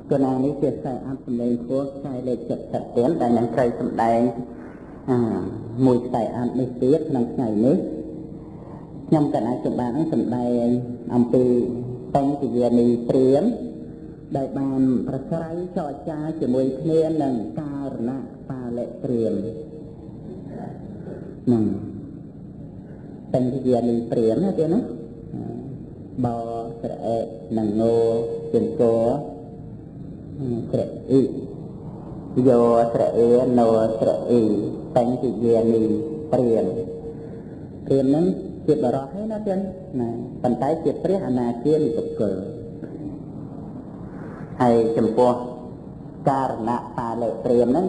Còn nàng ấy chia sẻ ápសម្លេងធัวខ្សែលេខ70ទៀតដែលនឹងត្រូវសម្ដែងមួយខ្សែអាននេះទៀតក្នុងថ្ងៃនេះខ្ញុំកណាចម្បានសម្ដែងអំពីបញ្ញយានីព្រាហ្មណ៍ដែលបានប្រស្រ័យចរចាជាមួយគ្នានឹងការណបាលិព្រាហ្មណ៍នឹងបញ្ញយានីព្រាហ្មណ៍ណាទៀតណាបស្រអេនឹងងោជង្គោស្រអ៊ីយោស្រអេណូស្រអ៊ីបញ្ញយានីព្រាហ្មណ៍ហ្នឹងជាបរោះហើយណាទៀតណាប៉ុន្តែជាព្រះអនាគានិបុគ្គលហើយចំពោះការណបាលិព្រាហ្មណ៍ហ្នឹង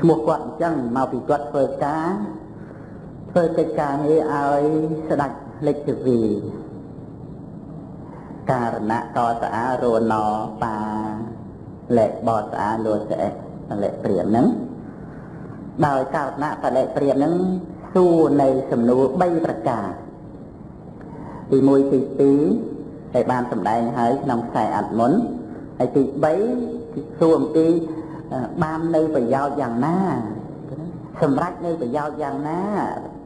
ឈ្មោះគាត់អញ្ចឹងមកពីគាត់ធ្វើកិច្ចការងារឲ្យស្ដេចលេចទវីការណកសអារណបាលេបសអាលោសេបាលិព្រាហ្មណ៍ហ្នឹងដោយការណបាលិព្រាហ្មណ៍ហ្នឹងសួរនៅសំណួរ3ប្រការទី1ទី2ដែលបានសម្ដែងហើយក្នុងខ្សែអត្ថមុនហើយទី3គឺសួរអំពីបាននៅប្រយោជន៍យ៉ាងណាសម្រាប់នៅប្រយោជន៍យ៉ាងណា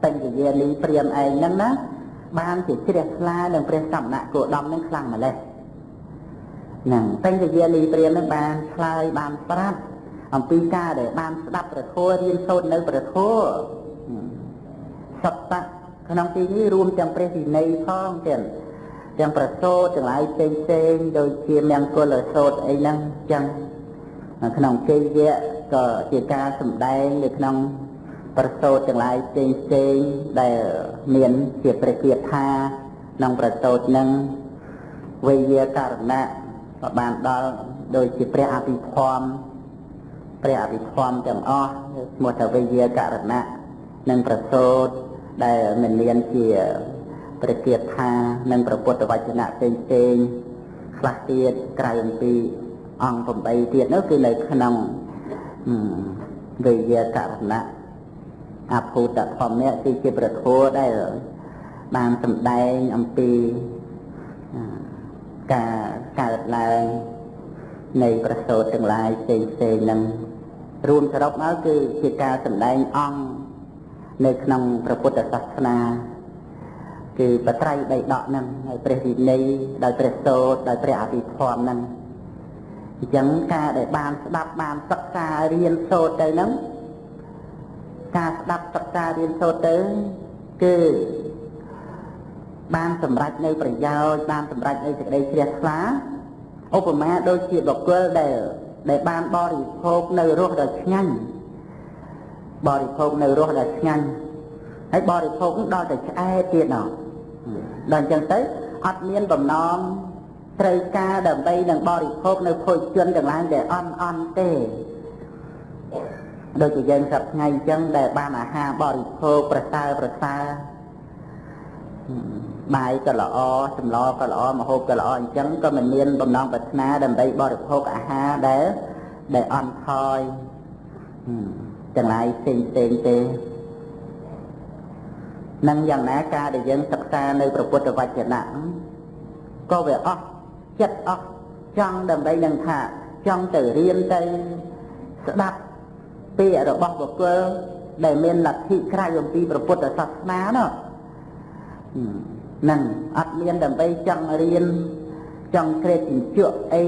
បញ្ញយានីព្រាហ្មណ៍ឯងហ្នឹងណាបានជាជ្រះថ្លានឹងព្រះសមណគោតមនឹងខ្លាំងម្ល៉េះហ្នឹងបញ្ញយានីព្រាហ្មណ៍ហ្នឹងបានឆ្លើយបានប្រាប់អំពីការដែលបានស្ដាប់ព្រះធម៌រៀនសូត្រនៅព្រះធម៌សត្វក្នុងទីនេះរួមទាំងព្រះវិន័យផងទាំងប្រសូតទាំងឡាយផ្សេងដូចជាមង្គលសូត្រអីហ្នឹងចឹងក្នុងជ័យវៈក៏ជាការសម្ដែងនៅក្នុងប្រសូតទាំងឡាយផ្សេងដែលមានជាព្រះគាថាក្នុងប្រសូតហ្នឹងវេយាករណៈក៏បានដល់ដូចជាព្រះអភិធម្មទាំងអស់ឈ្មោះថាវេយាករណៈនិងប្រសូតដែលមិនមានជាព្រះគាថានិងព្រះពុទ្ធវចនៈផ្សេងខ្លះទៀតក្រៅអំពីអង្គ8ទៀតនោះគឺនៅក្នុងវេយាករណៈអភូតធម្មៈគឺជាព្រះធម៌ដែលបានសម្ដែងអំពីការកើតឡើងនៃប្រសូតទាំងឡាយផ្សេងហ្នឹងរួមសរុបមកគឺជាការសម្ដែងអង្គនៅក្នុងព្រះពុទ្ធសាសនាគឺបត្រៃដីដកហ្នឹងហើយព្រះវិន័យដោយព្រះសូត្រដោយព្រះអភិធម្មហ្នឹងអញ្ចឹងការដែលបានស្ដាប់បានសិក្សារៀនសូត្រទៅហ្នឹងការស្ដាប់សិក្សារៀនសូត្រទៅគឺបានសម្រេចនៅប្រយោជន៍បានសម្រេចនៅសេចក្តីជ្រះថ្លាឧបមាដូចជាបុគ្គលដែលបានបរិភោគនៅរសដ៏ឆ្ងាញ់ហើយបរិភោគដល់តែឆ្អែតទៀតដល់អញ្ចឹងទៅអត់មានបំណងត្រូវការដើម្បីនឹងបរិភោគនៅភោជនទាំងឡាយដែលអន់ទេដូចជាយើងសប្តាហ៍ថ្ងៃអញ្ចឹងដែលបានអាហារបរិភោគប្រសើរបាយក៏ល្អសម្លក៏ល្អម្ហូបក៏ល្អអញ្ចឹងក៏មិនមានបំណងប្រាថ្នាដើម្បីបរិភោគអាហារដែលអន់ថយទាំងឡាយផ្សេងទេនឹងយ៉ាងណាការដែលយើងសិក្សានៅព្រះពុទ្ធវចនៈក៏វាអស់ចិត្តអស់ចង់ដើម្បីនឹងថាចង់ទៅរៀនទៅស្ដាប់ពាក្យរបស់បុគ្គលដែលមានលទ្ធិក្រៅអំពីព្រះពុទ្ធសាសនានោះនឹងអត់មានដើម្បីចង់រៀនចង់ក្រេតជញ្ជក់អី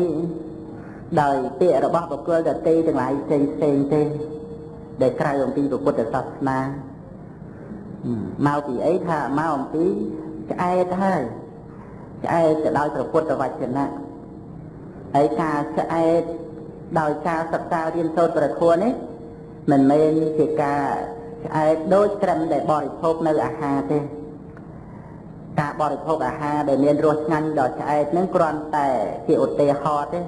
ដោយពាក្យរបស់បុគ្គលដទៃទាំងឡាយផ្សេងទេដែលក្រៅអំពីព្រះពុទ្ធសាសនាមកពីអីថាមកអំពីឆ្អែតហើយឆ្អែតទៅដោយព្រះពុទ្ធវចនៈហើយការឆ្អែតដោយការសិក្សារៀនសូត្រព្រះធម៌នេះមិនមែនជាការឆ្អែតដូចត្រឹមតែបរិភោគនៅអាហារទេការបរិភោគអាហារដែលមានរសឆ្ងាញ់ដល់ឆ្អែតនឹងគ្រាន់តែជាឧទាហរណ៍ទេ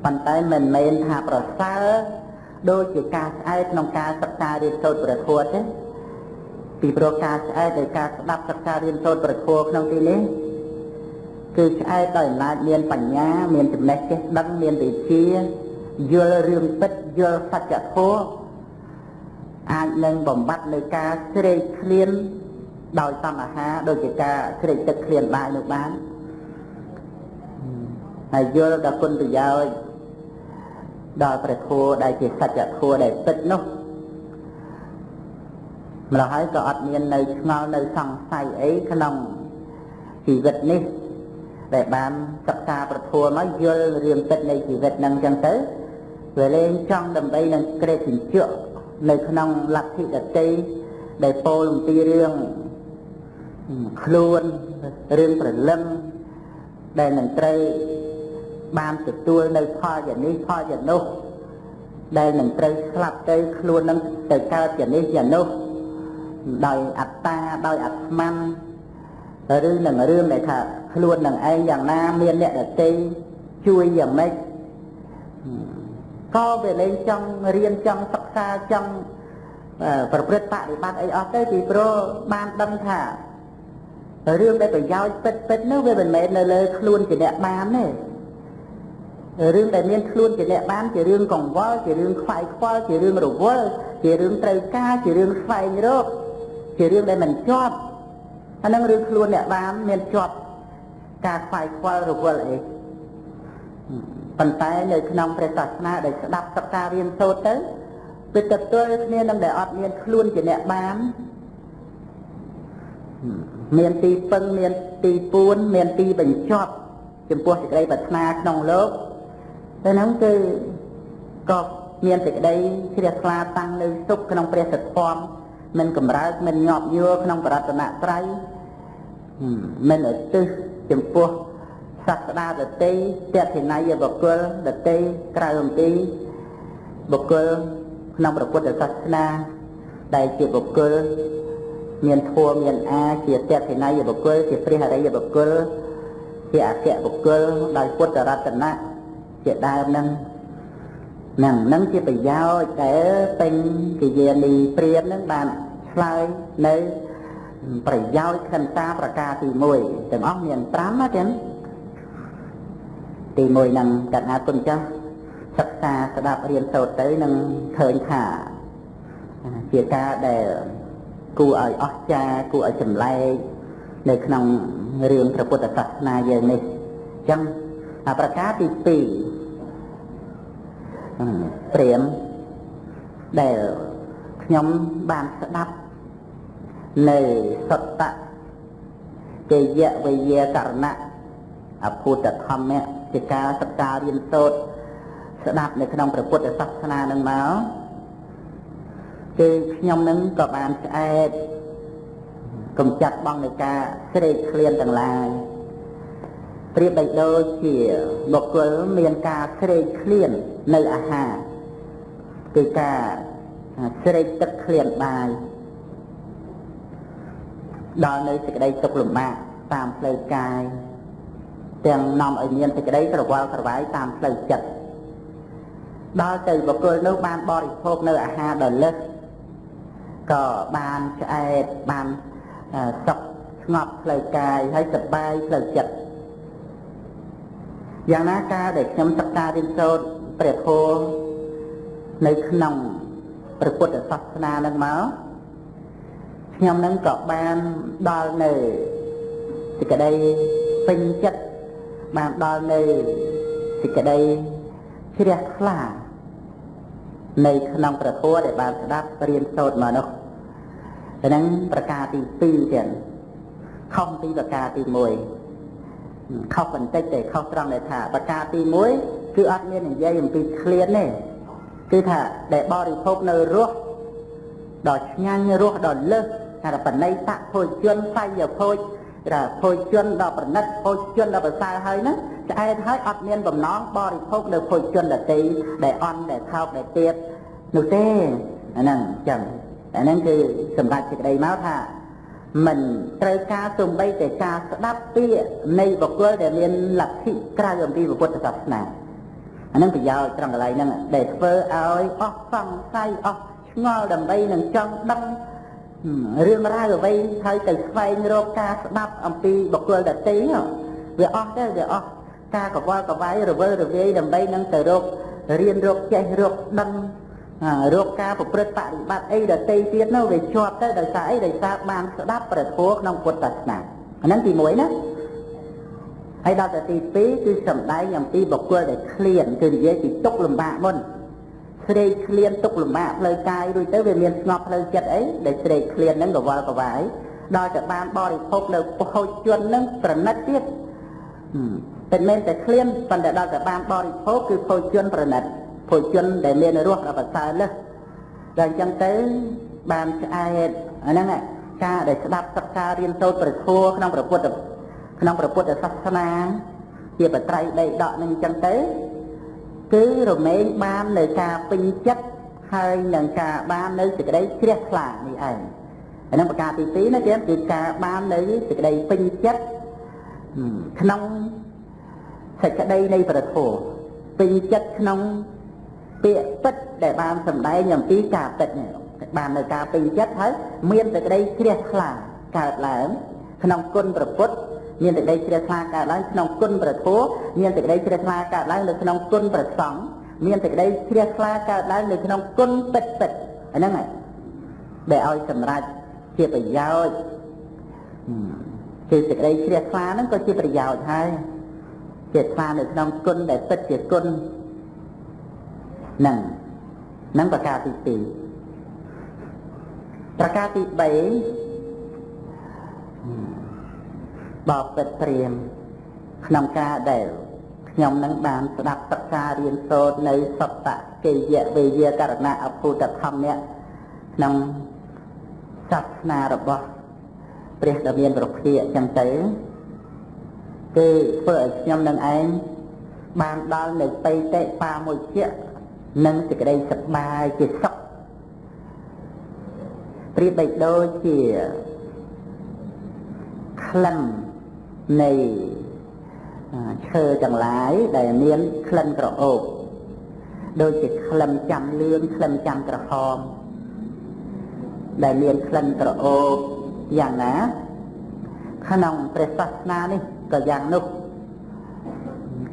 ប៉ុន្តែមិនមែនថាប្រសើរដូចជាការឆ្អែតក្នុងការសិក្សារៀនសូត្រព្រះធម៌ទេពីព្រោះការឆ្អែតដោយការស្ដាប់សិក្សារៀនសូត្រព្រះធម៌ក្នុងទីនេះគឺឆ្អែតដោយអំណាចមានបញ្ញាមានចំណេះចេះដឹងមានវិជ្ជាយល់រឿងពិតយល់សច្ចធម៌អាចនឹងបំបត្តិនៅការស្រេកឃ្លានដោយតណ្ហាដូចជាការស្រេកទឹកឃ្លានបាយនោះបាន ហើយយល់ដល់គុណប្រយោជន៍ដល់ព្រះធម៌ដែលជាសច្ចធម៌ដែលពិតនោះម្ល៉េះហើយក៏អត់មាននៅឆ្ងល់នៅសង្ស័យអីក្នុងជីវិតនេះដែលបានសិក្សាព្រះធម៌មកយល់រឿងពិតនៃជីវិតហ្នឹងអញ្ចឹងទៅវាលែងចង់ដើម្បីនឹងក្រេបជញ្ជក់នៅក្នុងលទ្ធិដតីដែលពោលអំពីរឿងខ្លួនរឿងព្រលឹមដែលនឹងត្រូវបានទទួលនៅផលយ៉ាងនេះផលយ៉ាងនោះដែលនឹងត្រូវស្លាប់ទៅខ្លួននឹងទៅកើតយ៉ាងនេះយ៉ាងនោះដោយអត្តាដោយអាត្មានឬនឹងរឿងដែលថាខ្លួននឹងឯងយ៉ាងណាមានអ្នកដទៃជួយយ៉ាងម៉េចក៏វាលែងចង់រៀនចង់សិក្សាចង់ប្រព្រឹត្តបដិបត្តិអីអស់ទៅពីព្រោះបានដឹងថារឿងដែលប្រយោជន៍ពិតនោះវាមិនមែននៅលើខ្លួនជាអ្នកបានទេរឿងដែលមានខ្លួនជាអ្នកបានជារឿងកង្វល់ជារឿងខ្វាយខ្វល់ជារឿងរវល់ជារឿងត្រូវការជារឿងស្វែងរកជារឿងដែលមិនជាប់អានឹងរឿងខ្លួនអ្នកបានមានជាប់ការខ្វាយខ្វល់រវល់អីប៉ុន្តែនៅក្នុងព្រះសាសនាដែលស្ដាប់សិក្សារៀនសូត្រទៅវាទទួលគ្នានឹងដែលអត់មានខ្លួនជាអ្នកបានមានទីពឹងមានទីពួនមានទីបញ្ចប់ចំពោះសេចក្តីប្រាថ្នាក្នុងលោកតែហ្នឹងគឺក៏មានសេចក្តីជ្រះថ្លាតាំងនៅសុខក្នុងព្រះសទ្ធធម៌មិនកម្រើកមិនញាប់យួរក្នុងបរតនត្រ័យមិនឧទ្ទិសចំពោះសក្តាដតីតេធិន័យបុគ្គលដតីក្រៅអំពីបុគ្គលក្នុងព្រះពុទ្ធសាសនាដែលជាបុគ្គលមានធម៌មានអាជាតេធិន័យបុគ្គលជាព្រះអរិយបុគ្គលជាអគ្គបុគ្គលដោយពុទ្ធរតនៈជាដើមនឹងជាប្រយោជន៍ដែលពេញកិយានីព្រាមនឹងបានឆ្លើយនៅប្រយោជន៍ខន្តាប្រការទី1ទាំងអស់មាន5ណាទាំងទី1នឹងកណ្ណាគុណចាស់សិក្សាស្ដាប់រៀនសូត្រទៅនឹងឃើញថាជាការដែលគួរឲ្យអស្ចារ្យគួរឲ្យចម្លែកនៅក្នុងរឿងព្រះពុទ្ធសាសនាយើងនេះអញ្ចឹងប្រការទី2ព្រាមដែលខ្ញុំបានស្ដាប់នៅសត្តកិយវិយាករណៈអភូតធម្មៈជាការសិក្សារៀនសូត្រស្ដាប់នៅក្នុងព្រះពុទ្ធសាសនានឹងមកគឺខ្ញុំនឹងក៏បានឆ្អែតកំចាត់បងនៃការស្រេកឃ្លានទាំងឡាយប្រៀបដូចជាបុគ្គលមានការស្រេកឃ្លាននៅអាហារគឺការស្រេកទឹកឃ្លានបាយដល់នៅសេចក្តីទុក្ខលំបាកតាមផ្លូវកាយទាំងនាំឲ្យមានសេចក្តីក្រវល់ក្រវាយតាមផ្លូវចិត្តដល់ទៅបុគ្គលនោះបានបរិភោគនៅអាហារដ៏លើសក៏បានឆ្អែតបានសុខស្ងប់ផ្លូវកាយហើយសប្បាយផ្លូវចិត្តយ៉ាងណាការដែលខ្ញុំសិក្សារៀនសូត្រព្រះធម៌នៅក្នុងព្រះពុទ្ធសាសនានឹងមកខ្ញុំនឹងក៏បានដល់នៅសេចក្តីពេញចិត្តបានដល់នៅសេចក្តីជ្រះថ្លានៅក្នុងព្រះធម៌ដែលបានស្ដាប់រៀនសូត្រមកនោះហ្នឹងប្រការទី2ទៀតខុសពីប្រការទី1ខុសបន្តិចទេខុសត្រង់ដែលថាប្រការទី1គឺអត់មាននិយាយអំពីឃ្លានទេគឺថាដែលបរិភោគនៅរសដ៏ឆ្ងាញ់រសដ៏លើសថាបណៃតភោជនសយភោជភោជនដ៏ប្រណិតភោជនដ៏ប្រសើរហើយហ្នឹងឆ្អែតហើយអត់មានបំណងបរិភោគនៅភោជនដទៃដែលអន់ដែលថោកដែលទៀតនោះទេអាហ្នឹងអញ្ចឹងអាហ្នឹងគឺសម្រាប់សេចក្តីមកថាមិនត្រូវការសំបីតែការស្ដាប់ពាក្យនៃបុគ្គលដែលមានលទ្ធិក្រៅអំពីពុទ្ធសាសនាអាហ្នឹងប្រយោជន៍ត្រង់កន្លែងហ្នឹងដែលធ្វើឲ្យអស់សង្ស័យអស់ឆ្ងល់ដើម្បីនឹងចង់ដឹងរឿងរ៉ាវអ្វីហើយទៅស្វែងរកការស្ដាប់អំពីបុគ្គលដទៃវាអស់ទៅវាអស់ការកវល់កវាយរវើរវាយដើម្បីនឹងទៅរករៀនរកចេះរកដឹងរកការប្រព្រឹត្តបដិបត្តិអីដទៃទៀតនោះវាជាប់ទៅដោយសារអីដោយសារបានស្ដាប់ព្រះធម៌ក្នុងពុទ្ធសាសនាអាហ្នឹងទី1ណាហ ហើយដល់ទៅទី2គឺសំដែងអំពីបុគ្គលដែលឃ្លានគឺនិយាយពីទុក្ខលំបាកមុនស្រេកឃ្លានទុក្ខលំបាកផ្លូវកាយរួចទៅវាមានស្ងប់ផ្លូវចិត្តអីដែលស្រេកឃ្លានហ្នឹងកវល់កវាយដល់តែបានបរិភោគនៅភោជនហ្នឹងប្រណិតទៀតតែមិនតែឃ្លានប៉ុន្តែដល់តែបានបរិភោគគឺភោជនប្រណិតភោជនដែលមានរសដល់ប្រសើរលើសដល់អញ្ចឹងទៅបានឆ្អែតអាហ្នឹងការដែលស្ដាប់សិក្សារៀនសូត្រព្រះធម៌ក្នុងព្រះពុទ្ធសាសនាជាបត្រៃដីដកនឹងអញ្ចឹងទៅគឺរមែងបាននៅការពេញចិត្តហើយនឹងការបាននៅសេចក្តីជ្រះថ្លានេះឯងអាហ្នឹងប្រការទី2ណាទៀតគឺការបាននៅសេចក្តីពេញចិត្តក្នុងសេចក្តីនៃព្រះធម៌ពេញចិត្តក្នុងពាក្យពិតដែលបានសម្ដែងអំពីការពិតនេះបាននៅការពេញចិត្តហើយមានសេចក្តីជ្រះថ្លាកើតឡើងក្នុងគុណព្រះពុទ្ធមានសេចក្តីជ្រះថ្លាកើតឡើងក្នុងគុណព្រះធម៌មានសេចក្តីជ្រះថ្លាកើតឡើងនៅក្នុងគុណព្រះសង្ឃមានសេចក្តីជ្រះថ្លាកើតឡើងនៅក្នុងគុណពិតពិតអាហ្នឹងហើយដែលឲ្យសម្រេចជាប្រយោជន៍គឺសេចក្តីជ្រះថ្លាហ្នឹងក៏ជាប្រយោជន៍ហើយជាថ្លានៅក្នុងគុណដែលពិតជាគុណហ្នឹងប្រការទី2ប្រការទី3បបិទ្ធព្រាមក្នុងការដែលខ្ញុំនឹងបានស្ដាប់សិក្សារៀនសូត្រនៅសត្តកិយវេយាករណៈអភូតធម្មៈក្នុងសាសនារបស់ព្រះដ៏មានប្រភាកអញ្ចឹងទៅគឺធ្វើឲ្យខ្ញុំនឹងឯងបានដល់នៅបៃតិបាមួយជានិងសេចក្តីសប្បាយជាសុខប្រៀបបីដូចជាក្លិននៃឈើទាំងឡាយដែលមានក្លិនក្រអូបដូចជាក្លិនចាំលឿងក្លិនចាំក្រហមដែលមានក្លិនក្រអូបយ៉ាងណាក្នុងព្រះសាសនានេះក៏យ៉ាងនោះ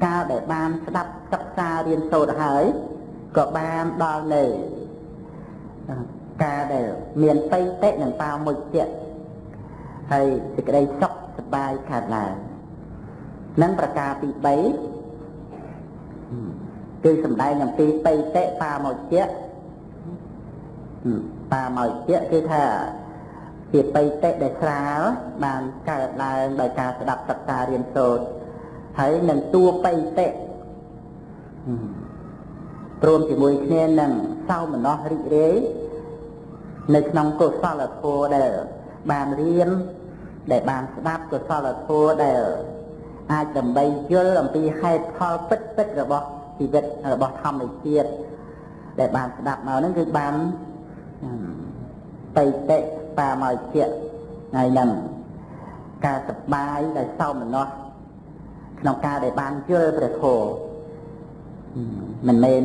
ការដែលបានស្ដាប់សិក្សារៀនសូត្រហើយក៏បានដល់នៅការដែលមានបៃតិនិងបាមុជ្ជៈហើយសេចក្តីសុខសប្បាយកើតឡើងនឹងប្រការទី3គឺសម្ដែងអំពីបៃតិបាមុជ្ជៈគឺថាជាបៃតិដែលស្រាលបានកើតឡើងដោយការស្ដាប់សិក្សារៀនសូត្រហើយនឹងតួបៃតិព្រមជាមួយគ្នានឹងសោមនស្សរីករាយនៅក្នុងកុសលធម៌ដែលបានរៀនដែលបានស្ដាប់កុសលធម៌ដែលអាចដើម្បីយល់អំពីហេតុផលពិតរបស់ជីវិតរបស់ធម្មជាតិដែលបានស្ដាប់មកហ្នឹងគឺបានបៃតិបាមុជ្ជៈហើយនឹងការសប្បាយដែលសោមនស្សក្នុងការដែលបានយល់ព្រះធម៌មិនមែន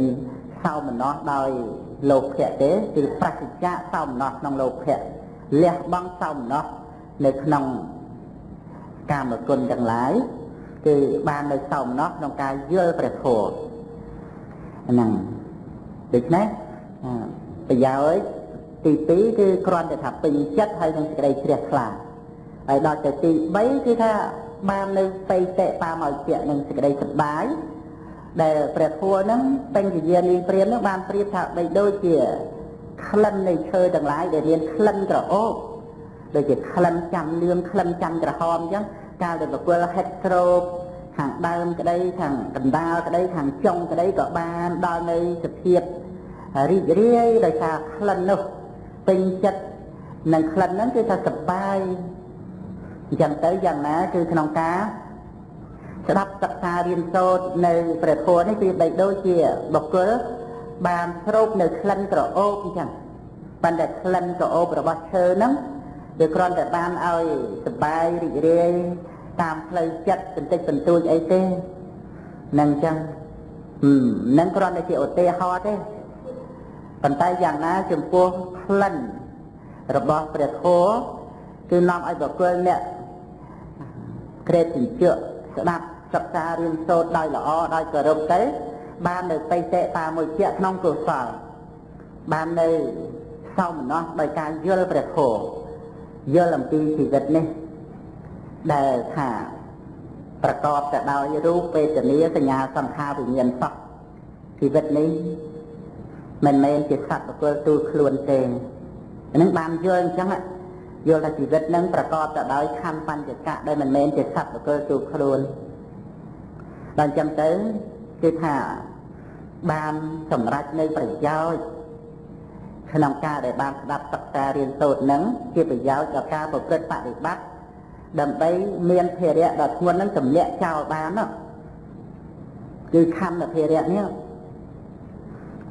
សោមនស្សដោយលោកភៈទេគឺប្រសិជ្ជៈសោមនស្សក្នុងលោកភៈលះបង់សោមនស្សនៅក្នុងកាមគុណទាំងឡាយគឺបាននៅសោមនស្សក្នុងការយល់ព្រះធម៌ហ្នឹងដូច្នេះប្រយោជន៍ទី2គឺគ្រាន់តែថាពេញចិត្តហើយនឹងសេចក្តីជ្រះថ្លាហើយដល់ទៅទី3គឺថាបាននៅបៃតិបាមុជ្ជៈនឹងសេចក្តីសប្បាយដែលព្រះធម៌ហ្នឹងបញ្ញយានីព្រាមហ្នឹងបានប្រៀបថាបីដូចជាក្លិននៃឈើទាំងឡាយដែលមានក្លិនក្រអូបដូចជាក្លិនចាំលឿងក្លិនចាំក្រហមអញ្ចឹងកាលដែលប្រគល់ហិតក្របខាងដើមក្តីខាងកណ្ដាលក្តីខាងចុងក្តីក៏បានដល់នៅសភាពរីករាយដោយសារក្លិននោះពេញចិត្តនឹងក្លិនហ្នឹងគឺថាសប្បាយអញ្ចឹងទៅយ៉ាងណាគឺក្នុងការស្ដាប់សិក្សារៀនសូត្រនៅព្រះធម៌នេះគឺដូចជាបុគ្គលបានស្រូបនៅក្លិនក្រអូបអញ្ចឹងប៉ុន្តែក្លិនក្រអូបរបស់ឈើហ្នឹងវាគ្រាន់តែបានឲ្យសប្បាយរីករាយតាមផ្លូវចិត្តបន្តិចបន្តួចអីទេនឹងអញ្ចឹងនឹងគ្រាន់តែជាឧទាហរណ៍ទេប៉ុន្តែយ៉ាងណាចំពោះក្លិនរបស់ព្រះធម៌គឺនាំឲ្យបុគ្គលអ្នកក្រេតជញ្ជក់ស្ដាប់សិក្សារៀនសូត្រដោយល្អដោយគោរពទៅបាននៅបៃតិបាមុជ្ជៈក្នុងកុសលបាននៅសោមនស្សដោយការយល់ព្រះធម៌យល់អំពីជីវិតនេះដែលថា ប្រកបទៅដោយរូបវេទនាសញ្ញាសង្ខារវិញ្ញាណសោះជីវិតនេះមិនមែនជាសត្វបុគ្គលទូលខ្លួនទេហ្នឹងបានយល់អញ្ចឹងយល់ថាជីវិតហ្នឹងប្រកបទៅដោយខណ្ឌបញ្ចកៈដែលមិនមែនជាសត្វបុគ្គលទូលខ្លួនដល់អញ្ចឹងទៅគឺថាបានសម្រេចនៅប្រយោជន៍ក្នុងការដែលបានស្ដាប់សិក្សារៀនសូត្រហ្នឹងជាប្រយោជន៍ដល់ការប្រព្រឹត្តបប្រតិបត្តិដើម្បីមានភារៈដ៏ធ្ងន់ហ្នឹងទម្លាក់ចោលបានគឺខណ្ឌភារៈនេះ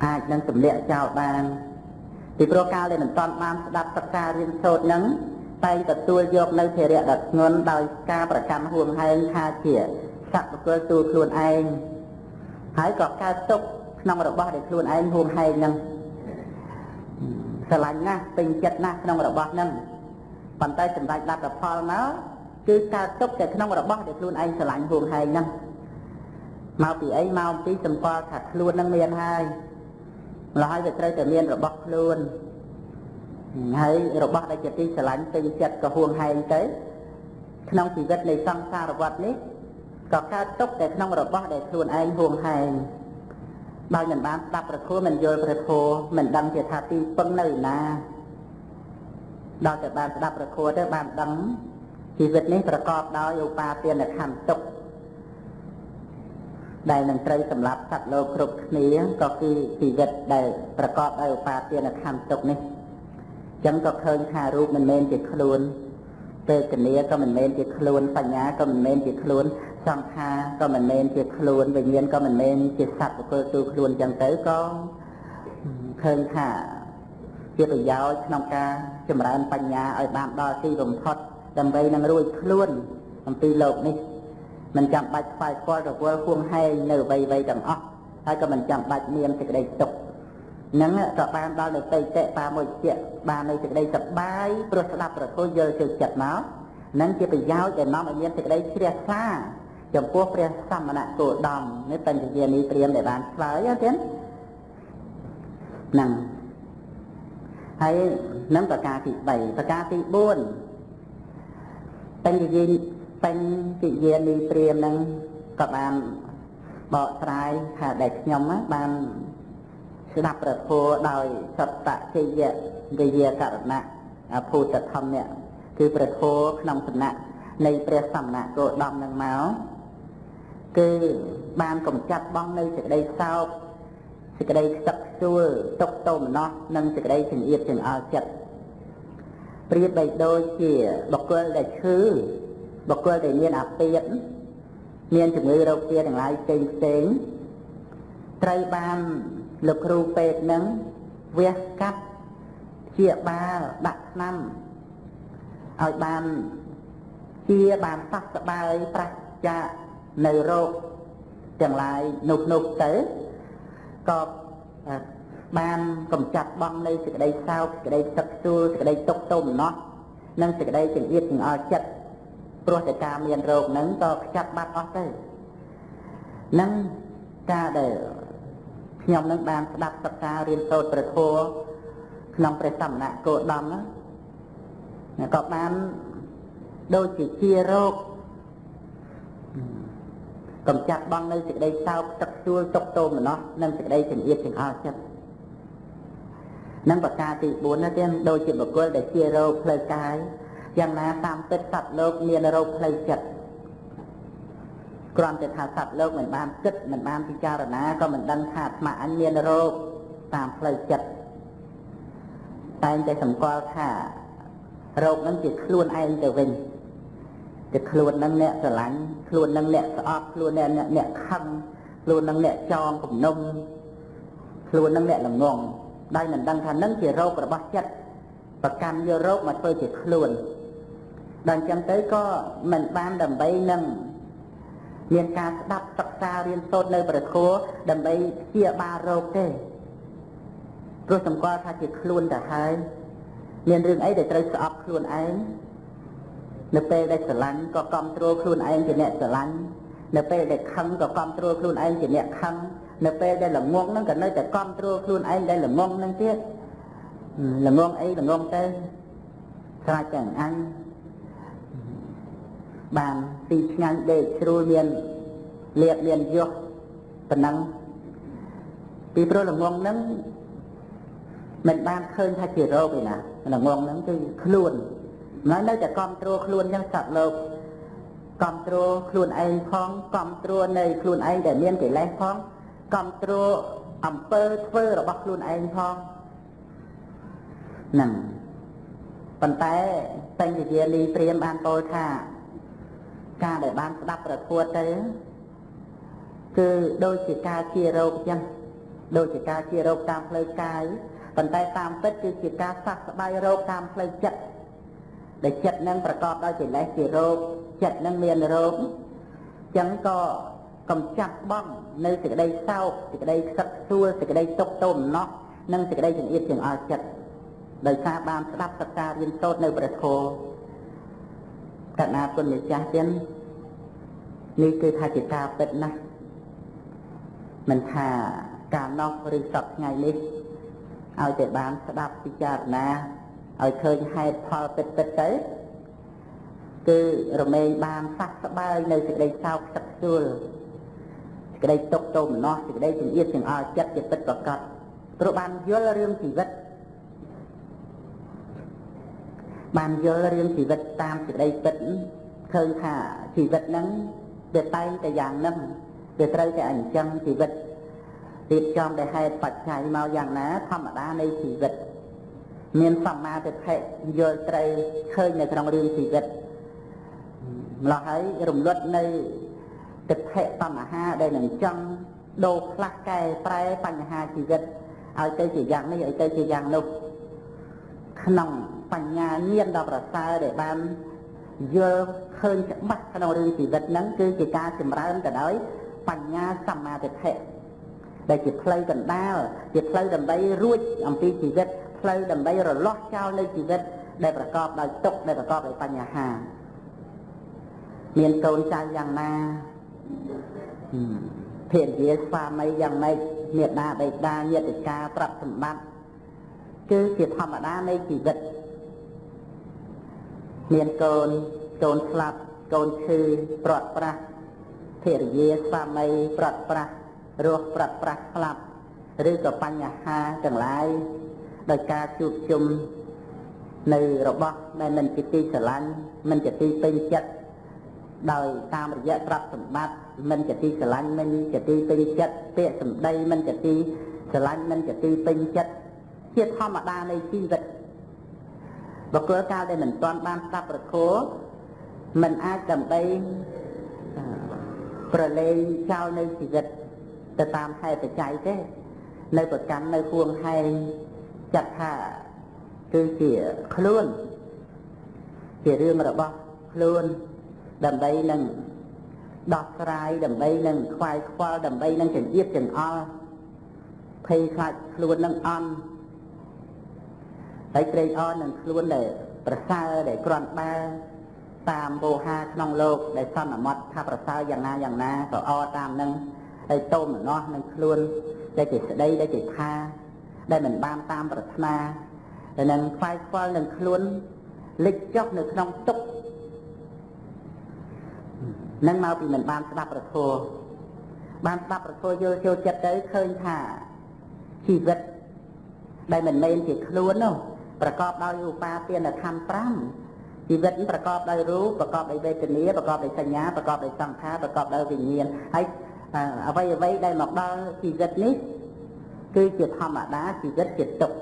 អាចនឹងទម្លាក់ចោលបានពីព្រោះកាលដែលមិនតាន់បានស្ដាប់សិក្សារៀនសូត្រហ្នឹងតែងទទួលយកនៅភារៈដ៏ធ្ងន់ដោយការប្រកាន់ហួងហែងថាជាសត្វបុគ្គលទូលខ្លួនឯងហើយក៏កើតទុកក្នុងរបស់ដែលខ្លួនឯងហួងហែងហ្នឹងស្រឡាញ់ណាស់ពេញចិត្តណាស់ក្នុងរបស់ហ្នឹងប៉ុន្តែសម្ដេចលទ្ធផលមកគឺកើតទុកតែក្នុងរបស់ដែលខ្លួនឯងស្រឡាញ់ហួងហែងហ្នឹងមកពីអីមកពីសម្គាល់ថាខ្លួនហ្នឹងមានហើយម្ល៉េះហើយវាត្រូវតែមានរបស់ខ្លួនហើយរបស់ដែលជាទីស្រឡាញ់ពេញចិត្តក៏ហួងហែងទៅក្នុងជីវិតនៃសង្សារវដ្តនេះក៏កើតទុកតែក្នុងរបស់ដែលខ្លួនឯងហួងហែងដោយមិនបានស្ដាប់ព្រះធម៌មិនយល់ព្រះធម៌មិនដឹងជាថាទីពឹងនៅណាដល់តែបានស្ដាប់ព្រះធម៌ទៅបានដឹងជីវិតនេះប្រកបដោយឧបាទានខន្ធទុក្ខដែលនឹងត្រូវសម្រាប់សត្វលោកគ្រប់គ្នាក៏គឺជីវិតដែលប្រកបដោយឧបាទានខន្ធទុក្ខនេះអញ្ចឹងក៏ឃើញថារូបមិនមែនជាខ្លួនវេទនាក៏មិនមែនជាខ្លួនបញ្ញាក៏មិនមែនជាខ្លួនសង្ខារក៏មិនមែនជាខ្លួនវិញ្ញាណក៏មិនមែនជាសត្វបុគ្គលទូខ្លួនអញ្ចឹងទៅក៏ឃើញថាជាប្រយោជន៍ក្នុងការចម្រើនបញ្ញាឲ្យបានដល់ទីបំផុតដើម្បីនឹងរួចខ្លួនអំពីលោកនេះមិនចាំបាច់ខ្វាយខ្វល់រវល់ហួងហែងនៅអ្វីៗទាំងអស់ហើយក៏មិនចាំបាច់មានសេចក្តីទុក្ខហ្នឹងក៏បានដល់នៅតិតិបាមួយជាបាននៅសេចក្តីសប្បាយព្រោះស្ដាប់ព្រះធម៌យល់ជឿចិត្តមកហ្នឹងជាប្រយោជន៍ដែលនាំឲ្យមានសេចក្តីជ្រះថ្លាចំពោះព្រះសមណគោតមនេះបញ្ញយានីព្រាមដែលបានឆ្លើយទេហ្នឹងហើយនឹងប្រការទី3ប្រការទី4បញ្ញយានីព្រាមហ្នឹងក៏បានបកស្រាយថាដែលខ្ញុំបានស្ដាប់ព្រះធម៌ដោយសត្តជយវិយាករណៈភូតធម្មនេះគឺព្រះធម៌ក្នុងសំណាក់នៃព្រះសមណគោតមនឹងមកគឺបានកំចាត់បងនៅសេចក្តីសោកសេចក្តីខ្សឹកខ្ជួលទុក្ខទោមនស្សនិងសេចក្តីចង្អៀតចង្អល់ចិត្តប្រៀបបីដូចជាបុគ្គលដែលឈឺបុគ្គលដែលមានអាពាធមានជំងឺរោគទាទាំងឡាយផ្សេងត្រូវបានលោកគ្រូពេទ្យនឹងវះកាត់ជាបាលដាក់ថ្នាំឲ្យបានជាបានសះស្បើយប្រាសចាកនៅរោគទាំងឡាយនោះទៅក៏បានកំចាត់បងនៅសេចក្តីសោកសេចក្តីទឹកជួលសេចក្តីទុក្ខទោមនស្សនិងសេចក្តីចង្អៀតចង្អល់ចិត្តព្រោះតែការមានរោគហ្នឹងក៏ខ្ចាត់បាត់អស់ទៅនឹងការដែលខ្ញុំនឹងបានស្ដាប់សិក្សារៀនសូត្រព្រះធម៌ក្នុងព្រះសមណគោតមក៏បានដូចជារោគកំចាត់បងនៅសេចក្តីសោកទឹកជួលទុក្ខទោមនស្សនិងសេចក្តីចង្អៀតចង្អល់ចិត្តនឹងប្រការទី4នោះទៀតដូចជាបុគ្គលដែលជារោគផ្លូវកាយយ៉ាងណាតាមពិតសត្វលោកមានរោគផ្លូវចិត្តគ្រាន់តែថាសត្វលោកមិនបានគិតមិនបានពិចារណាក៏មិនដឹងថាអាត្មាអញមានរោគតាមផ្លូវចិត្តតែងតែសម្គាល់ថារោគហ្នឹងជាខ្លួនឯងទៅវិញតែខ្លួនហ្នឹងអ្នកស្រឡាញ់ខ្លួនហ្នឹងអ្នកស្អប់ខ្លួនអ្នកខឹងខ្លួនហ្នឹងអ្នកចងគំនុំខ្លួនហ្នឹងអ្នកល្ងងដោយមិនដឹងថាហ្នឹងជារោគរបស់ចិត្តប្រកាន់យករោគមកធ្វើជាខ្លួនដល់អញ្ចឹងទៅក៏មិនបានដើម្បីនឹងមានការស្ដាប់សិក្សារៀនសូត្រនៅព្រះធម៌ដើម្បីព្យាបាលរោគទេព្រោះសម្គាល់ថាជាខ្លួនទៅហើយមានរឿងអីដែលត្រូវស្អប់ខ្លួនឯងនៅពេលដែលស្រឡាញ់ក៏គ្រប់គ្រងខ្លួនឯងជាអ្នកស្រឡាញ់នៅពេលដែលខឹងក៏គ្រប់គ្រងខ្លួនឯងជាអ្នកខឹងនៅពេលដែលល្ងងហ្នឹងក៏នៅតែគ្រប់គ្រងខ្លួនឯងដែលល្ងងហ្នឹងទៀតល្ងងអីល្ងងទៅខ្លាចតែអញ bàn tì ngăn để sưu miền liệt miền vô phần năng vì pro là ngon nắng mình ban khơi thay chỉ rô vậy nè là ngon nắng cái luôn nói nơiจะ control ខ្លួនយ៉ាងសត្វលោក control ខ្លួនឯងផង control នៃខ្លួនឯងដែលមានកិលេសផង control អំពើធ្វើរបស់ខ្លួនឯងផងហ្នឹងប៉ុន្តែតែនិយាយលីព្រាមបានពោលថាការដែលបានស្ដាប់ប្រធัวទៅគឺដូចជាការជារោគចឹងដូចជាការជារោគតាមផ្លូវកាយប៉ុន្តែតាមពិតគឺជាការសះស្បើយរោគតាមផ្លូវចិត្តដែលចិត្តនឹងប្រកបដោយកិលេសជារោគចិត្តនឹងមានរោគចឹងក៏កំចាត់បងនៅសេចក្តីសោកសេចក្តីខ្សឹកខ្សួលសេចក្តីទុក្ខទោមនស្សនិងសេចក្តីចង្អៀតចង្អល់ចិត្តដោយសារបានស្ដាប់សិក្សារៀនសូត្រនៅព្រះធម៌កណ្ណាគុណម្ចាស់ទៀតនេះគឺថាជាការពិតណាស់មិនថាការណោះឬសពថ្ងៃនេះឲ្យតែបានស្ដាប់ពិចារណាឲ្យឃើញហេតុផលពិតទៅគឺរមែងបានសះស្បើយនៅសេចក្តីសោកខ្សឹកខ្សួលសេចក្តីទុក្ខទោមនស្សសេចក្តីចង្អៀតចង្អល់ចិត្តជាពិតប្រាកដព្រោះបានយល់រឿងជីវិតបានយល់រឿងជីវិតតាមសេចក្តីពិតឃើញថាជីវិតហ្នឹងវាតែងតែយ៉ាងហ្នឹងវាត្រូវតែអញ្ចឹងជីវិតរៀបចំដោយហេតុបច្ច័យមកយ៉ាងណាធម្មតានៃជីវិតមានសម្មាទិដ្ឋិយល់ត្រូវឃើញនៅក្នុងរឿងជីវិតម្ល៉េះហើយរំលត់នៅទិដ្ឋិបញ្ហាដែលនឹងចង់ដូរផ្លាស់កែប្រែបញ្ហាជីវិតឲ្យទៅជាយ៉ាងនេះឲ្យទៅជាយ៉ាងនោះក្នុងបញ្ញាញាណដ៏ប្រសើរដែលបានយល់ឃើញច្បាស់ក្នុងរឿងជីវិតហ្នឹងគឺជាការចម្រើនទៅដោយបញ្ញាសម្មាទិដ្ឋិដែលជាផ្លូវកណ្ដាលជាផ្លូវដើម្បីរួចអំពីជីវិតផ្លូវដើម្បីរលាស់ចោលនៅជីវិតដែលប្រកបដោយទុក្ខដែលប្រកបដោយបញ្ហាមានកូនចៅយ៉ាងណាភរិយាស្វាមីយ៉ាងម៉េចមេដាបេដាញាតិកាទ្រព្យសម្បត្តិគឺជាធម្មតានៃជីវិតមានកូនកូនស្លាប់កូនឈឺព្រាត់ប្រាសភរិយាស្វាមីព្រាត់ប្រាសរស់ព្រាត់ប្រាសស្លាប់ឬក៏បញ្ហាទាំងឡាយដោយការជួបជុំនៅរបស់ដែលមិនជាទីស្រឡាញ់មិនជាទីពេញចិត្តដោយតាមរយៈទ្រព្យសម្បត្តិមិនជាទីស្រឡាញ់មិនជាទីពេញចិត្តពាក្យសម្ដីមិនជាទីស្រឡាញ់មិនជាទីពេញចិត្តជាធម្មតានៃជីវិតបុគ្គលកាលដែលមិនទាន់បានស្ដាប់ព្រះធម៌មិនអាចដើម្បីប្រឡែងចោលនៅជីវិតទៅតាមហេតុបច្ច័យទេនៅប្រកាន់នៅហួងហែងចាត់ថាគឺជាខ្លួនជារឿងរបស់ខ្លួនដើម្បីនឹងដោះស្រាយដើម្បីនឹងខ្វាយខ្វល់ដើម្បីនឹងចង្អៀតចង្អល់ភ័យខ្លាចខ្លួននឹងអន់ហើយត្រេកអរនឹងខ្លួនដែលប្រសើរដែលគ្រាន់បើតាមវោហាក្នុងលោកដែលសន្មត់ថាប្រសើរយ៉ាងណាក៏អរតាមនឹងហើយតោមនោះនឹងខ្លួនដែលជាស្ដីដែលជាថាដែលមិនបានតាមប្រាថ្នាតែនឹងខ្វាយខ្វល់នឹងខ្លួនលិចចុះនៅក្នុងទុក្ខនឹងមកពីមិនបានស្ដាប់ព្រះធម៌បានស្ដាប់ព្រះធម៌យល់ចូលចិត្តទៅឃើញថាជីវិតដែលមិនមែនជាខ្លួននោះប្រកបដោយឧបាទានខណ្ឌ5ជីវិតប្រកបដោយរូបប្រកបដោយវេទនាប្រកបដោយសញ្ញាប្រកបដោយសង្ខារប្រកបដោយវិញ្ញាណហើយអ្វីដែលមកដល់ជីវិតនេះគឺជាធម្មតាជីវិតជាទុក្ខ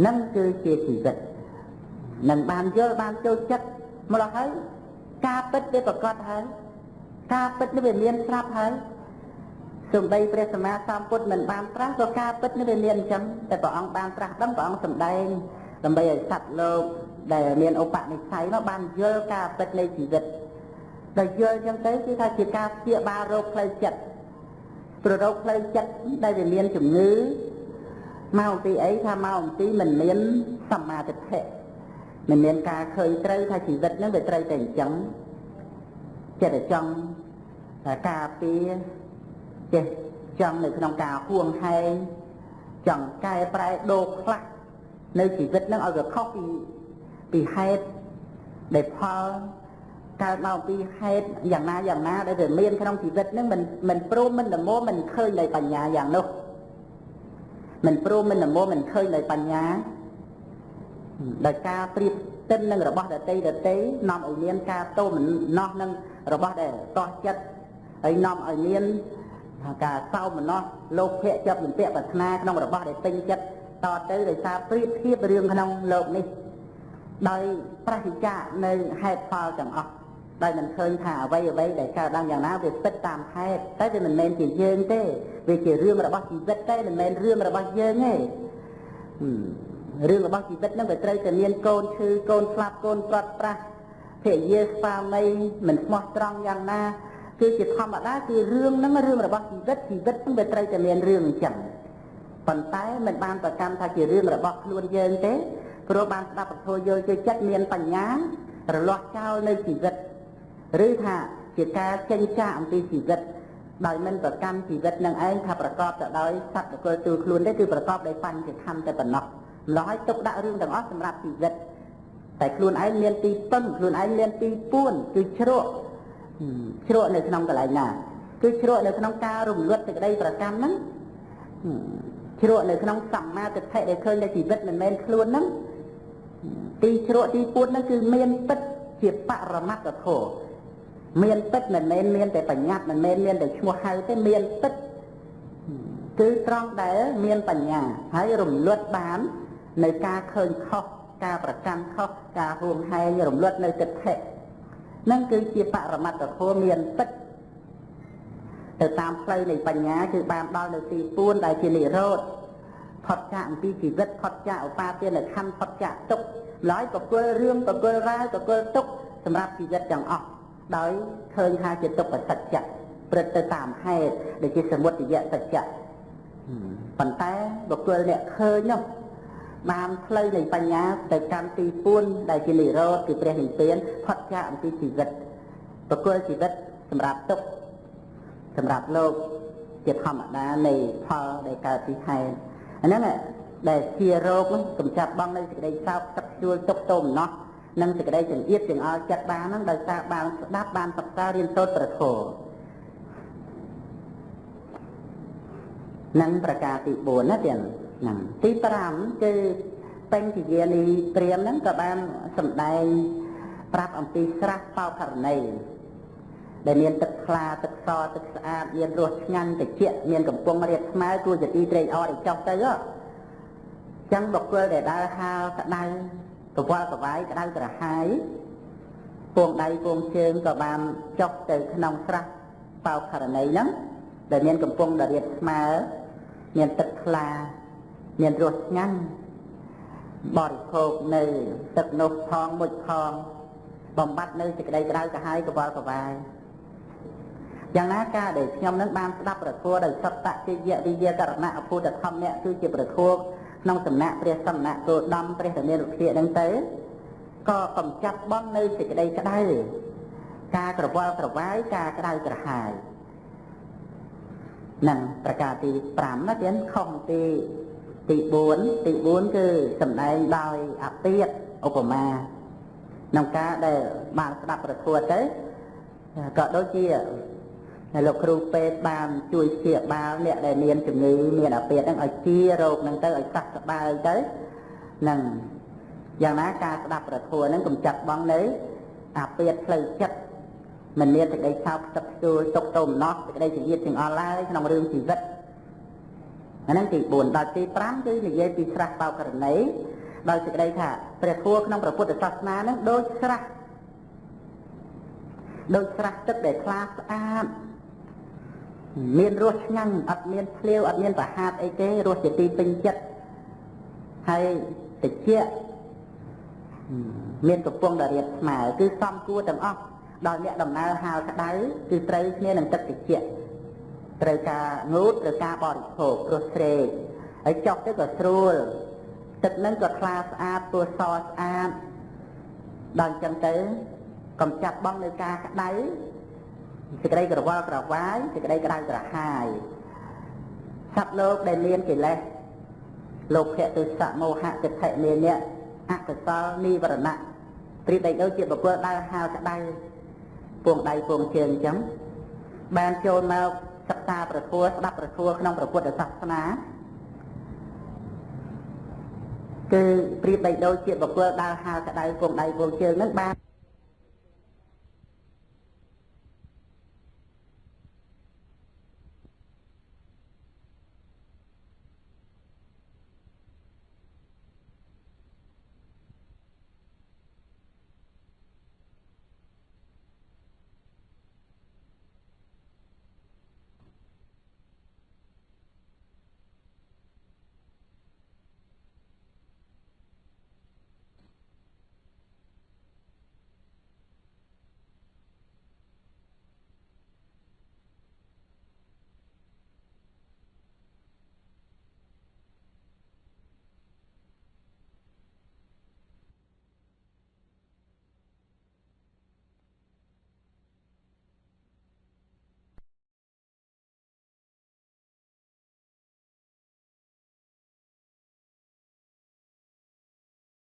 នឹងគឺជាជីវិតនឹងបានយល់បានចូលចិត្តម្ល៉េះហើយការពិតវាប្រកបហើយការពិតនេះវាមានស្រាប់ហើយសូម្បីព្រះសម្មាសម្ពុទ្ធមិនបានត្រាស់ក៏ការពិតនេះវាមានអញ្ចឹងតែព្រះអង្គបានត្រាស់ដឹងព្រះអង្គសម្ដែងដើម្បីឲ្យសត្វលោកដែលមានឧបនិស្ស័យនោះបានយល់ការពិតនៃជីវិតដែលយល់អញ្ចឹងទៅគឺថាជាការព្យាបាលរោគផ្លូវចិត្តព្រោះរោគផ្លូវចិត្តដែលវាមានជំងឺមកអំពីអីថាមកអំពីមិនមានសម្មាទិដ្ឋិមិនមានការឃើញត្រូវថាជីវិតហ្នឹងវាត្រូវតែអញ្ចឹងចិត្តតែចង់ការពារចេះចង់នៅក្នុងការហួងហែងចង់កែប្រែដូរខ្លះនៅជីវិតហ្នឹងឲ្យវាខុសពីហេតុដែលផល កើតមកពីហេតុយ៉ាងណាដែលវាមានក្នុងជីវិតហ្នឹងមិនព្រមមិនល្មមមិនឃើញនៃបញ្ញាយ៉ាងនោះមិនព្រមមិនល្មមមិនឃើញនៃបញ្ញាដោយការប្រៀបទិននឹងរបស់ដតីនាំឲ្យមានការតោមណោះនឹងរបស់ដែលតោះចិត្តហើយនាំឲ្យមានការសោមនស្សលោភៈចាប់លំពាក់ប្រាថ្នាក្នុងរបស់ដែលពេញចិត្តតទៅដោយសារប្រៀបធៀបរឿងក្នុងលោកនេះដោយប្រតិចានៅហេតុផលទាំងអស់ដោយមិនឃើញថាអ្វីដែលកើតឡើងយ៉ាងណាវាពិតតាមហេតុតែវាមិនមែនជាយើងទេវាជារឿងរបស់ជីវិតទេមិនមែនរឿងរបស់យើងទេរឿងរបស់ជីវិតហ្នឹងវាត្រូវតែមានកូនឈឺកូនស្លាប់កូនប្រត់ប្រាស់ភរិយាស្វាមីមិនស្មោះត្រង់យ៉ាងណាគឺជាធម្មតាគឺរឿងហ្នឹងរឿងរបស់ជីវិតហ្នឹងវាត្រូវតែមានរឿងអញ្ចឹងប៉ុន្តែមិនបានប្រកាន់ថាជារឿងរបស់ខ្លួនយើងទេព្រោះបានស្ដាប់ពធយល់ចិត្តមានបញ្ញារលាស់ចោលនៅជីវិតឬថាជាការចេញចាកអំពីជីវិតដោយមិនប្រកាន់ជីវិតនឹងឯងថាប្រកបទៅដោយសត្វបុគ្គលទូខ្លួនទេគឺប្រកបដោយបញ្ញខណ្ឌតែប៉ុណ្ណោះម្ល៉េះឲ្យទុកដាក់រឿងទាំងអស់សម្រាប់ជីវិតតែខ្លួនឯងមានទីពឹងខ្លួនឯងមានទីពួនគឺជ្រក់នៅក្នុងកន្លែងណាគឺជ្រក់នៅក្នុងការរំលត់សេចក្តីប្រកាន់ហ្នឹងជ្រក់នៅក្នុងសម្មាទិដ្ឋិដែលឃើញថាជីវិតមិនមែនខ្លួនហ្នឹងទីជ្រក់ទីពួនហ្នឹងគឺមានពិតជាបរមត្តធម៌មានពិតមិនមែនមានតែបញ្ញត្តិមិនមែនមានតែឈ្មោះហៅទេមានពិតគឺត្រង់ដែលមានបញ្ញាហើយរំលត់បាននៅការឃើញខុសការប្រកាន់ខុសការហួងហែងរំលត់នៅទិដ្ឋិហ្នឹងគឺជាបរមត្តធម៌មានពិតទៅតាមផ្លូវនៃបញ្ញាគឺបានដល់នៅទីពួនដែលជានិរោធផុតចាកអំពីជីវិតផុតចាកឧបាទានខណ្ឌផុតចាកទុក្ខឡើយប្រគល់រឿងប្រគល់រាវប្រគល់ទុក្ខសម្រាប់ជីវិតទាំងអស់ដោយឃើញថាជាទុក្ខសច្ចៈព្រឹត្តទៅតាមហេតុដែលជាសមុទយសច្ចៈប៉ុន្តែបុគ្គលអ្នកឃើញនោះបានផ្លូវនៃបញ្ញាទៅកាន់ទីពួនដែលជានិរោធគឺព្រះនិព្វានផុតចាកអំពីជីវិតបុគ្គលជីវិតសម្រាប់ទុក្ខសម្រាប់លោកជាធម្មតានៃផលដែលកើតពីហេតុអាហ្នឹងដែលជារោគនោះកម្ចាត់បងនៅសេចក្តីសោកទឹកជួលទុក្ខទោមណោះនិងសេចក្តីចង្អៀតចង្អល់ចិត្តបានហ្នឹងដោយសារបានស្ដាប់បានសិក្សារៀនសូត្រប្រធមនិងប្រការទី4ណាទៀតហ្នឹងទី5គឺបញ្ញយានីព្រាមហ្នឹងក៏បានសម្ដែងប្រាប់អំពីស្រះបោករណីដែលមានទឹកថ្លាទឹកសទឹកស្អាតមានរសឆ្ងាញ់ត្រជាក់មានកំប៉ុងរាបស្មើគួរជាទីត្រេកអរឲ្យចុះទៅចឹងបុគ្គលដែលដើរហាលក្តៅកវល់កវាយក្តៅក្រហាយពងដៃពងជើងក៏បានចុះទៅក្នុងស្រះបោករណីហ្នឹងដែលមានកំប៉ុងរាបស្មើមានទឹកថ្លាមានរសឆ្ងាញ់បរិភោគនៅទឹកនោះផងមុជផងបំបត្តិនៅសេចក្តីក្តៅក្រហាយកវល់កវាយយ៉ាងណាការដែលខ្ញុំនឹងបានស្ដាប់ប្រធัวដោយសត្តជយវិយាករណៈអភូតធម្មៈគឺជាប្រធัวក្នុងសំណាក់ព្រះសមណគោតមព្រះរាមារុក្ខហ្នឹងទៅក៏កំចាត់បងនៅសេចក្តីក្តៅការក្រវល់ក្រវាយការក្តៅក្រហាយនឹងប្រការទី5ណាទៀតខុសទី4គឺសម្ដែងដោយអពាតឧបមាក្នុងការដែលបានស្ដាប់ប្រធัวទៅក៏ដូចជាលោកគ្រូពេទ្យបានជួយព្យាបាលអ្នកដែលមានជំងឺមានអាពាធហ្នឹងឲ្យជារោគហ្នឹងទៅឲ្យសះស្បើយទៅនឹងយ៉ាងណាការស្ដាប់ប្រធัวហ្នឹងកំចាត់បងនៅអាពាធផ្លូវចិត្តមិនមានសេចក្តីសោកទឹកជួលទុកទោមណោះសេចក្តីជាទាំងអស់ឡើយក្នុងរឿងជីវិតអាហ្នឹងទី4ដល់ទី5គឺនិយាយពីស្រះបោករណីដោយសេចក្តីថាព្រះធัวក្នុងព្រះពុទ្ធសាសនាហ្នឹងដូចស្រះទឹកដែលថ្លាស្អាតមានរសឆ្ងាញ់អត់មានភ្លាវអត់មានប្រហាតអីទេរសជាទីពេញចិត្តហើយត្រជាក់មានកំប៉ុងដរាបស្មើគឺសំគួរទាំងអស់ដល់អ្នកដំណើរហាលក្តៅគឺត្រូវគ្នានឹងទឹកត្រជាក់ត្រូវការងូតត្រូវការបរិភោគរសស្រេកហើយចុះទៅក៏ស្រួលទឹកហ្នឹងក៏ថ្លាស្អាតពណ៌សស្អាតដល់អញ្ចឹងទៅកំចាត់បងនៅការក្តៅសេចក្តីក្រវល់ក្រវាយសេចក្តីក្តៅក្រហាយសត្វលោកដែលមានកិលេសលោកភៈទុសៈមោហៈទិដ្ឋិនានៈអកុសលនិវរណៈព្រៀបដូចជាបុគ្គលដើរហាលក្តៅ ពងដៃពងជើងអញ្ចឹងបានចូលមកសិក្សាប្រធัวស្ដាប់ប្រធัวក្នុងព្រះពុទ្ធសាសនាគឺប្រៀបបីដូចជាបុគ្គលដើរហើរក្តៅពងដៃពងជើងហ្នឹងបាន